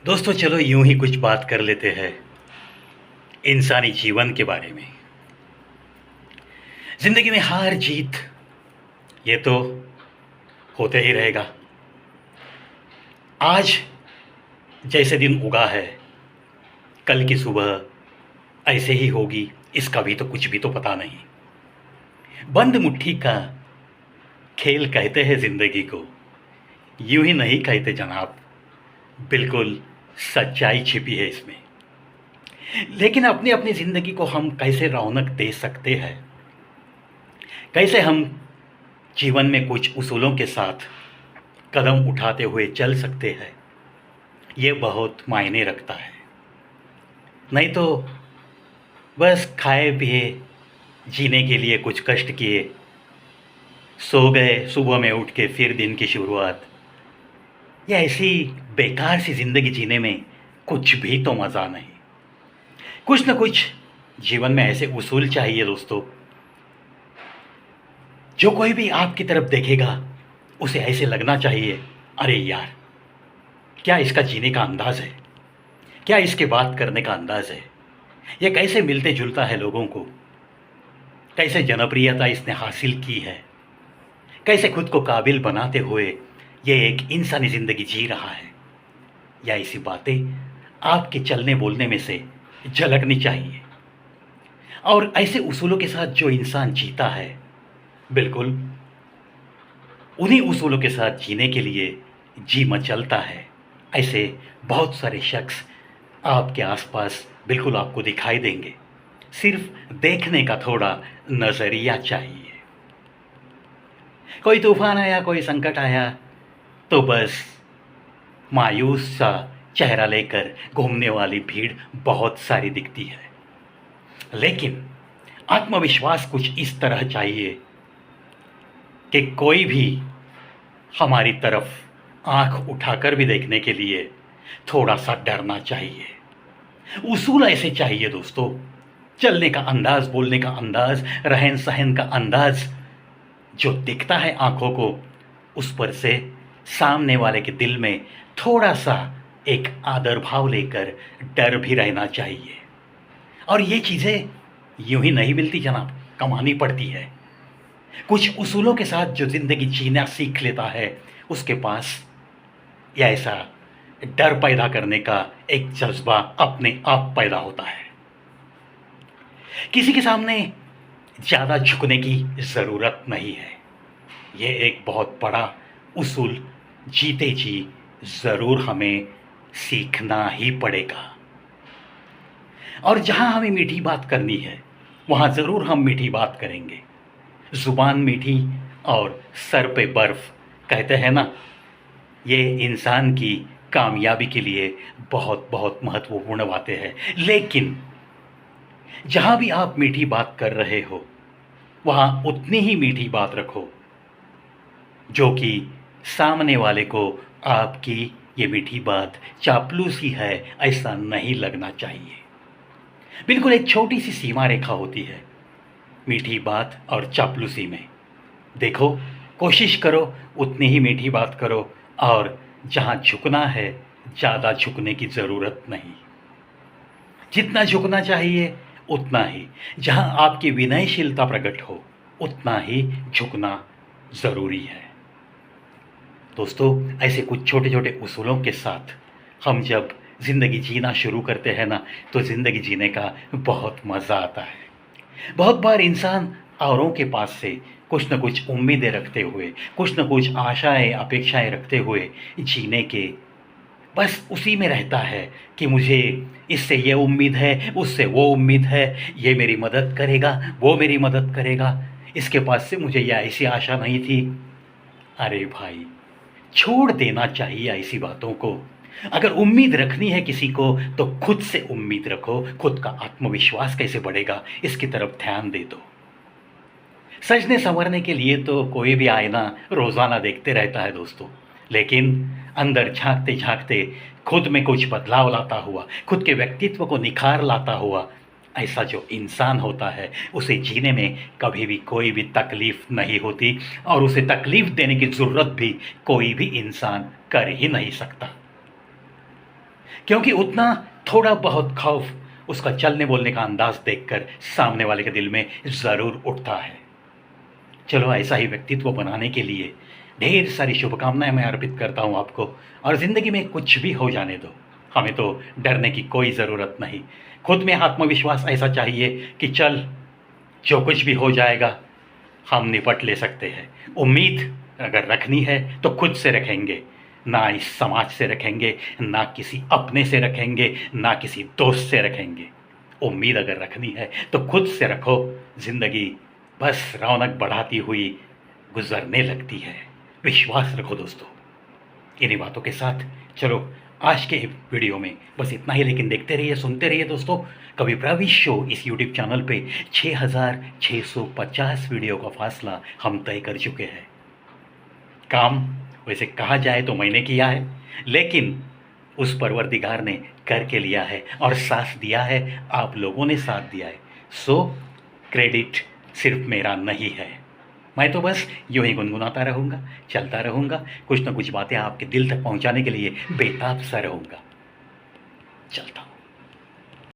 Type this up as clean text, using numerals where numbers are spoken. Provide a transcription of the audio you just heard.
दोस्तों चलो यूं ही कुछ बात कर लेते हैं इंसानी जीवन के बारे में। जिंदगी में हार जीत ये तो होते ही रहेगा। आज जैसे दिन उगा है कल की सुबह ऐसे ही होगी, इसका भी तो कुछ भी तो पता नहीं। बंद मुट्ठी का खेल कहते हैं जिंदगी को, यूं ही नहीं कहते जनाब। बिल्कुल सच्चाई छिपी है इसमें। लेकिन अपनी अपनी ज़िंदगी को हम कैसे रौनक दे सकते हैं, कैसे हम जीवन में कुछ उसूलों के साथ कदम उठाते हुए चल सकते हैं, ये बहुत मायने रखता है। नहीं तो बस खाए पिए, जीने के लिए कुछ कष्ट किए, सो गए, सुबह में उठ के फिर दिन की शुरुआत, या ऐसी बेकार सी ज़िंदगी जीने में कुछ भी तो मज़ा नहीं। कुछ न कुछ जीवन में ऐसे उसूल चाहिए दोस्तों, जो कोई भी आपकी तरफ देखेगा उसे ऐसे लगना चाहिए, अरे यार क्या इसका जीने का अंदाज़ है, क्या इसके बात करने का अंदाज़ है, यह कैसे मिलते जुलता है लोगों को, कैसे जनप्रियता इसने हासिल की है, कैसे खुद को काबिल बनाते हुए ये एक इंसानी ज़िंदगी जी रहा है। या ऐसी बातें आपके चलने बोलने में से झलकनी चाहिए। और ऐसे उसूलों के साथ जो इंसान जीता है, बिल्कुल उन्हीं उसूलों के साथ जीने के लिए जी मचलता है। ऐसे बहुत सारे शख्स आपके आसपास बिल्कुल आपको दिखाई देंगे, सिर्फ देखने का थोड़ा नज़रिया चाहिए। कोई तूफान आया, कोई संकट आया तो बस मायूस सा चेहरा लेकर घूमने वाली भीड़ बहुत सारी दिखती है। लेकिन आत्मविश्वास कुछ इस तरह चाहिए कि कोई भी हमारी तरफ आंख उठाकर भी देखने के लिए थोड़ा सा डरना चाहिए। उसूल ऐसे चाहिए दोस्तों, चलने का अंदाज, बोलने का अंदाज, रहन सहन का अंदाज जो दिखता है आंखों को, उस पर से सामने वाले के दिल में थोड़ा सा एक आदर भाव लेकर डर भी रहना चाहिए। और ये चीज़ें यूं ही नहीं मिलती जनाब, कमानी पड़ती है। कुछ उसूलों के साथ जो ज़िंदगी जीना सीख लेता है, उसके पास या ऐसा डर पैदा करने का एक जज्बा अपने आप पैदा होता है। किसी के सामने ज़्यादा झुकने की ज़रूरत नहीं है। ये एक बहुत बड़ा उसूल जीते जी ज़रूर हमें सीखना ही पड़ेगा। और जहाँ हमें मीठी बात करनी है वहाँ ज़रूर हम मीठी बात करेंगे। ज़ुबान मीठी और सर पे बर्फ़, कहते हैं ना, ये इंसान की कामयाबी के लिए बहुत बहुत महत्वपूर्ण बातें हैं। लेकिन जहाँ भी आप मीठी बात कर रहे हो वहाँ उतनी ही मीठी बात रखो जो कि सामने वाले को आपकी ये मीठी बात चापलूसी है ऐसा नहीं लगना चाहिए। बिल्कुल एक छोटी सी सीमा रेखा होती है मीठी बात और चापलूसी में। देखो, कोशिश करो उतनी ही मीठी बात करो, और जहाँ झुकना है ज़्यादा झुकने की ज़रूरत नहीं। जितना झुकना चाहिए उतना ही, जहाँ आपकी विनयशीलता प्रकट हो उतना ही झुकना ज़रूरी है। दोस्तों, ऐसे कुछ छोटे छोटे उसूलों के साथ हम जब ज़िंदगी जीना शुरू करते हैं ना, तो ज़िंदगी जीने का बहुत मज़ा आता है। बहुत बार इंसान औरों के पास से कुछ न कुछ उम्मीदें रखते हुए, कुछ न कुछ आशाएं अपेक्षाएं रखते हुए जीने के बस उसी में रहता है कि मुझे इससे ये उम्मीद है, उससे वो उम्मीद है, ये मेरी मदद करेगा, वो मेरी मदद करेगा, इसके पास से मुझे यह ऐसी आशा नहीं थी। अरे भाई, छोड़ देना चाहिए ऐसी बातों को। अगर उम्मीद रखनी है किसी को तो खुद से उम्मीद रखो। खुद का आत्मविश्वास कैसे बढ़ेगा इसकी तरफ ध्यान दे दो। सजने संवरने के लिए तो कोई भी आईना रोज़ाना देखते रहता है दोस्तों, लेकिन अंदर झांकते झांकते खुद में कुछ बदलाव लाता हुआ, खुद के व्यक्तित्व को निखार लाता हुआ ऐसा जो इंसान होता है, उसे जीने में कभी भी कोई भी तकलीफ़ नहीं होती, और उसे तकलीफ़ देने की ज़रूरत भी कोई भी इंसान कर ही नहीं सकता। क्योंकि उतना थोड़ा बहुत खौफ उसका चलने बोलने का अंदाज देखकर सामने वाले के दिल में ज़रूर उठता है। चलो ऐसा ही व्यक्तित्व बनाने के लिए ढेर सारी शुभकामनाएं मैं अर्पित करता हूं आपको। और ज़िंदगी में कुछ भी हो जाने दो, हमें तो डरने की कोई ज़रूरत नहीं। खुद में आत्मविश्वास ऐसा चाहिए कि चल जो कुछ भी हो जाएगा हम निपट ले सकते हैं। उम्मीद अगर रखनी है तो खुद से रखेंगे, ना इस समाज से रखेंगे, ना किसी अपने से रखेंगे, ना किसी दोस्त से रखेंगे। उम्मीद अगर रखनी है तो खुद से रखो। ज़िंदगी बस रौनक बढ़ाती हुई गुजरने लगती है। विश्वास रखो दोस्तों। इन्हीं बातों के साथ चलो आज के वीडियो में बस इतना ही, लेकिन देखते रहिए, सुनते रहिए दोस्तों। कवि प्रवीश शो इस यूट्यूब चैनल पे 6650 वीडियो का फासला हम तय कर चुके हैं। काम वैसे कहा जाए तो मैंने किया है, लेकिन उस परवरदिगार ने करके लिया है और साथ दिया है, आप लोगों ने साथ दिया है। सो क्रेडिट सिर्फ मेरा नहीं है। मैं तो बस यूँ ही गुनगुनाता रहूँगा, चलता रहूँगा, कुछ ना कुछ बातें आपके दिल तक पहुँचाने के लिए बेताब सा रहूँगा। चलता